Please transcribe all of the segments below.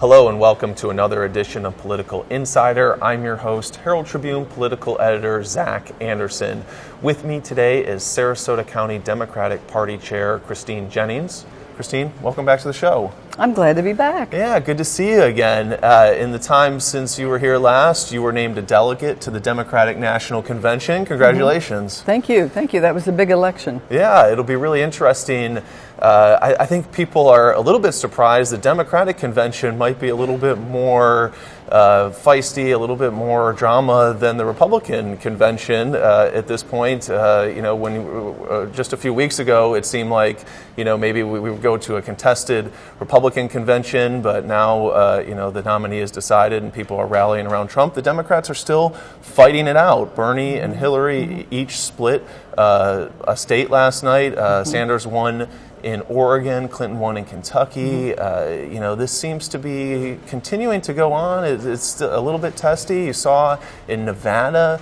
Hello and welcome to another edition of Political Insider. I'm your host, Herald-Tribune political editor Zac Anderson. With me today is Sarasota County Democratic Party Chair Christine Jennings. Christine, welcome back to the show. I'm glad to be back. Yeah, good to see you again. In the time since you were here last, you were named a delegate to the Democratic National Convention. Congratulations. Thank you. That was a big election. Yeah, it'll be really interesting. I think people are a little bit surprised. The Democratic Convention might be a little bit more feisty, a little bit more drama than the Republican Convention at this point. When just a few weeks ago, it seemed like maybe we would go to a contested Republican convention, but now the nominee is decided and people are rallying around Trump. The Democrats are still fighting it out. Bernie and Hillary each split a state last night. Sanders won in Oregon, Clinton won in Kentucky. This seems to be continuing to go on. It's still a little bit testy. You saw in Nevada,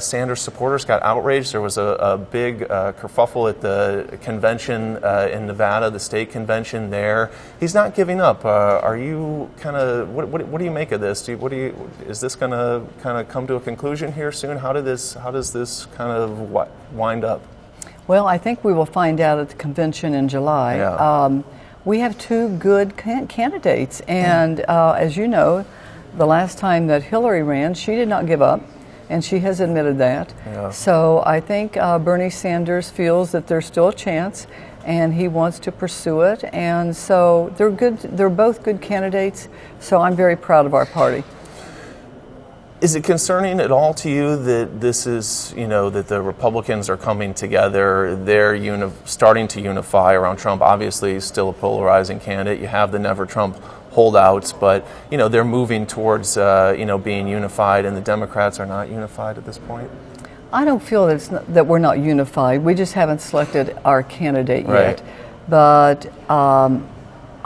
Sanders supporters got outraged. There was a big kerfuffle at the convention in Nevada, the state convention there. He's not giving up. Are you kind of what do you make of this? Is this going to kind of come to a conclusion here soon? How does this kind of wind up? Well, I think we will find out at the convention in July. Yeah. We have two good candidates, and as you know, the last time that Hillary ran, she did not give up, and she has admitted that. Yeah. So I think Bernie Sanders feels that there's still a chance, and he wants to pursue it, and so they're good. They're both good candidates, so I'm very proud of our party. Is it concerning at all to you that this is, that the Republicans are coming together, they're starting to unify around Trump? Obviously, still a polarizing candidate. You have the Never Trump holdouts, but, they're moving towards, being unified, and the Democrats are not unified at this point? I don't feel that we're not unified. We just haven't selected our candidate Right. yet. But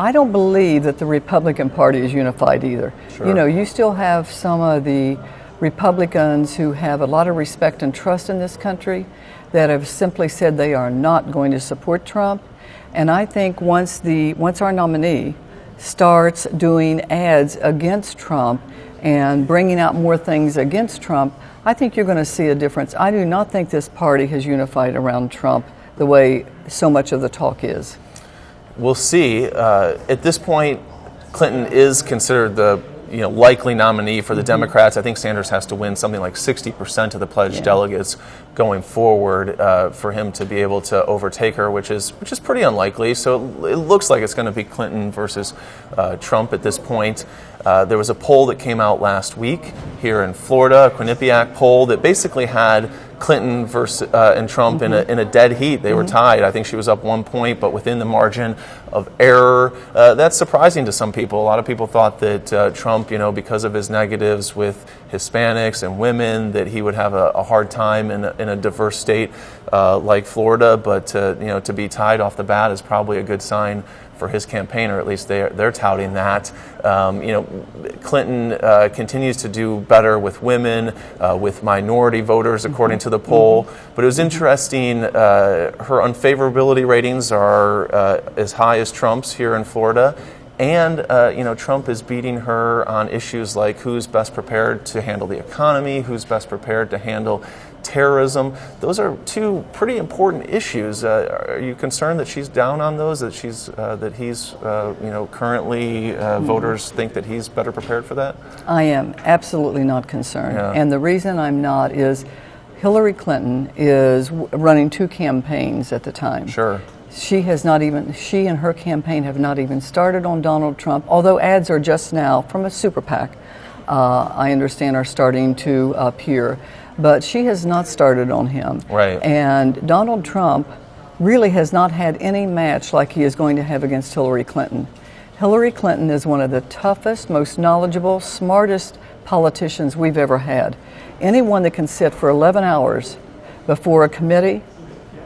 I don't believe that the Republican Party is unified either. Sure. You still have some of the Republicans who have a lot of respect and trust in this country that have simply said they are not going to support Trump. And I think once our nominee starts doing ads against Trump and bringing out more things against Trump, I think you're going to see a difference. I do not think this party has unified around Trump the way so much of the talk is. We'll see. At this point, Clinton is considered the likely nominee for the Democrats. I think Sanders has to win something like 60% of the pledged delegates going forward for him to be able to overtake her, which is pretty unlikely. So it looks like it's going to be Clinton versus Trump at this point. There was a poll that came out last week here in Florida, a Quinnipiac poll that basically had Clinton versus and Trump in a dead heat. They were tied. I think she was up 1 point, but within the margin of error. That's surprising to some people. A lot of people thought that Trump, because of his negatives with Hispanics and women, that he would have a hard time in a diverse state like Florida. But to be tied off the bat is probably a good sign for his campaign, or at least they're touting that. Clinton continues to do better with women, with minority voters, according to the poll. But it was interesting, her unfavorability ratings are as high as Trump's here in Florida. And, Trump is beating her on issues like who's best prepared to handle the economy, who's best prepared to handle terrorism. Those are two pretty important issues. Are you concerned that she's down on those, that he's currently voters think that he's better prepared for that? I am absolutely not concerned. Yeah. And the reason I'm not is Hillary Clinton is running two campaigns at the time. Sure. She and her campaign have not even started on Donald Trump, although ads are just now from a super PAC, I understand, are starting to appear. But she has not started on him. Right. And Donald Trump really has not had any match like he is going to have against Hillary Clinton. Hillary Clinton is one of the toughest, most knowledgeable, smartest politicians we've ever had. Anyone that can sit for 11 hours before a committee,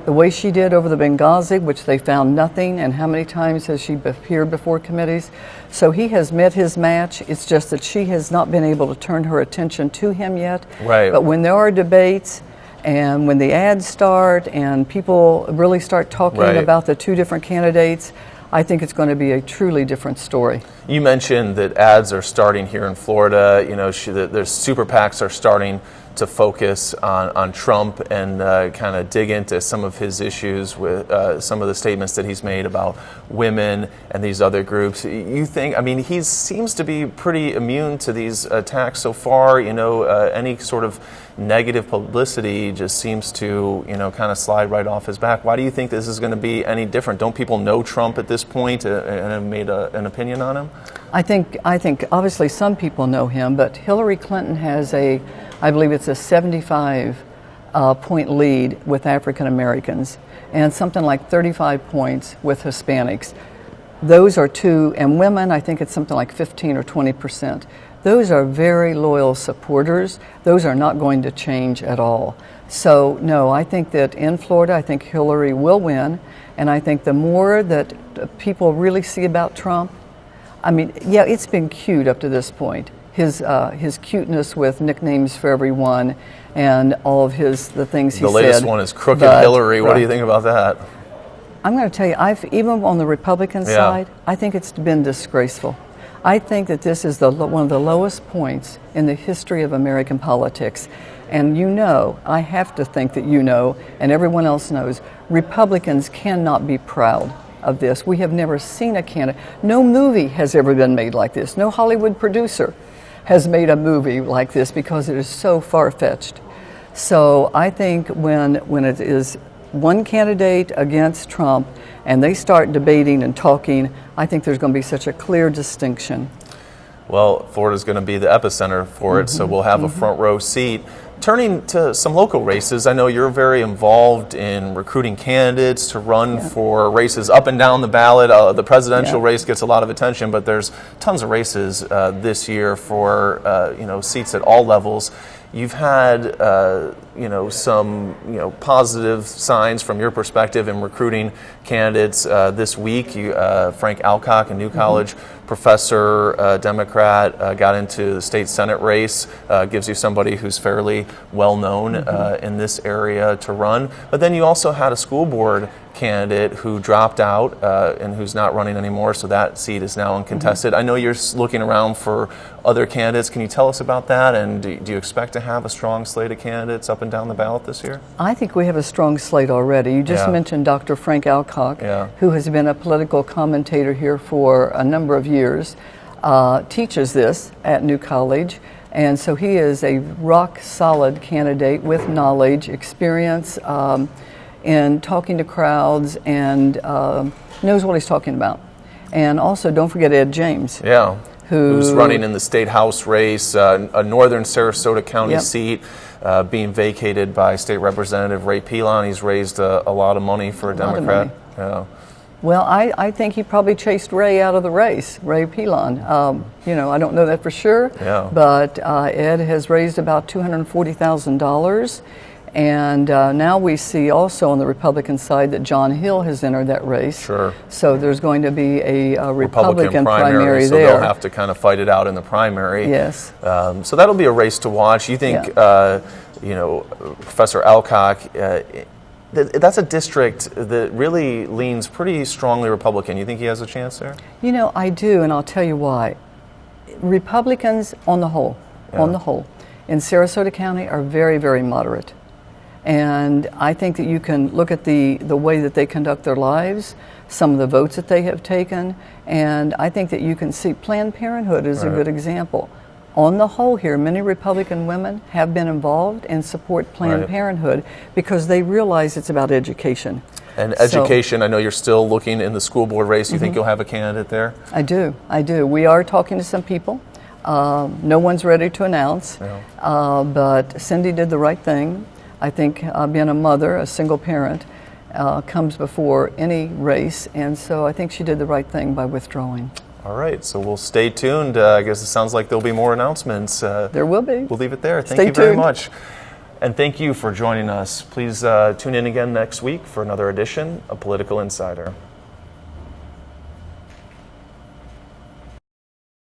the way she did over the Benghazi, which they found nothing, and how many times has she appeared before committees? So he has met his match. It's just that she has not been able to turn her attention to him yet. Right. But when there are debates and when the ads start and people really start talking Right. about the two different candidates, I think it's going to be a truly different story. You mentioned that ads are starting here in Florida. You know, there's super PACs are starting to focus on Trump and kind of dig into some of his issues with some of the statements that he's made about women and these other groups. You think, I mean, he seems to be pretty immune to these attacks so far. You know, any sort of negative publicity just seems to, you know, kind of slide right off his back. Why do you think this is going to be any different? Don't people know Trump at this point and have made an opinion on him? I think obviously some people know him, but Hillary Clinton has I believe it's a 75 point lead with African Americans and something like 35 points with Hispanics. Those are two, and women, I think it's something like 15 or 20%. Those are very loyal supporters. Those are not going to change at all. So no, I think that in Florida, I think Hillary will win, and I think the more that people really see about Trump, I mean, yeah, it's been cute up to this point. His cuteness with nicknames for everyone and all of the things he said. The latest one is Crooked Hillary. What do you think about that? I'm going to tell you, even on the Republican side, I think it's been disgraceful. I think that this is one of the lowest points in the history of American politics. And you know, I have to think that you know, and everyone else knows, Republicans cannot be proud of this. We have never seen a candidate. No movie has ever been made like this. No Hollywood producer has made a movie like this because it is so far-fetched. So I think when it is one candidate against Trump and they start debating and talking, I think there's going to be such a clear distinction. Well, Florida's going to be the epicenter for it, so we'll have a front row seat. Turning to some local races, I know you're very involved in recruiting candidates to run for races up and down the ballot. The presidential race gets a lot of attention, but there's tons of races this year for seats at all levels. You've had some positive signs from your perspective in recruiting candidates this week. Frank Alcock, a New College professor, Democrat, got into the state Senate race. Gives you somebody who's fairly well known in this area to run. But then you also had a school board candidate who dropped out and who's not running anymore, so that seat is now uncontested. I know you're looking around for other candidates. Can you tell us about that? And do you expect to have a strong slate of candidates up and down the ballot this year? I think we have a strong slate already. You just mentioned Dr. Frank Alcock, who has been a political commentator here for a number of years, teaches this at New College. And so he is a rock-solid candidate with knowledge, experience in talking to crowds, and knows what he's talking about. And also, don't forget Ed James. Who's running in the state house race, a northern Sarasota County seat being vacated by State Representative Ray Pilon. He's raised a lot of money for a Democrat. Well, I think he probably chased Ray out of the race, Ray Pilon. I don't know that for sure, but Ed has raised about $240,000. And now we see also on the Republican side that John Hill has entered that race. So there's going to be a Republican primary so there. They'll have to kind of fight it out in the primary. So that'll be a race to watch. You think, Professor Alcock, that's a district that really leans pretty strongly Republican. You think he has a chance there? You know, I do, and I'll tell you why. Republicans on the whole, in Sarasota County are very, very moderate. And I think that you can look at the way that they conduct their lives, some of the votes that they have taken, and I think that you can see Planned Parenthood is a good example. On the whole here, many Republican women have been involved and support Planned Parenthood because they realize it's about education. And education, I know you're still looking in the school board race. You think you'll have a candidate there? I do. We are talking to some people. No one's ready to announce, but Cindy did the right thing. I think being a mother, a single parent, comes before any race, and so I think she did the right thing by withdrawing. All right, so we'll stay tuned. I guess it sounds like there'll be more announcements. There will be. We'll leave it there. Thank you very much. And thank you for joining us. Please tune in again next week for another edition of Political Insider.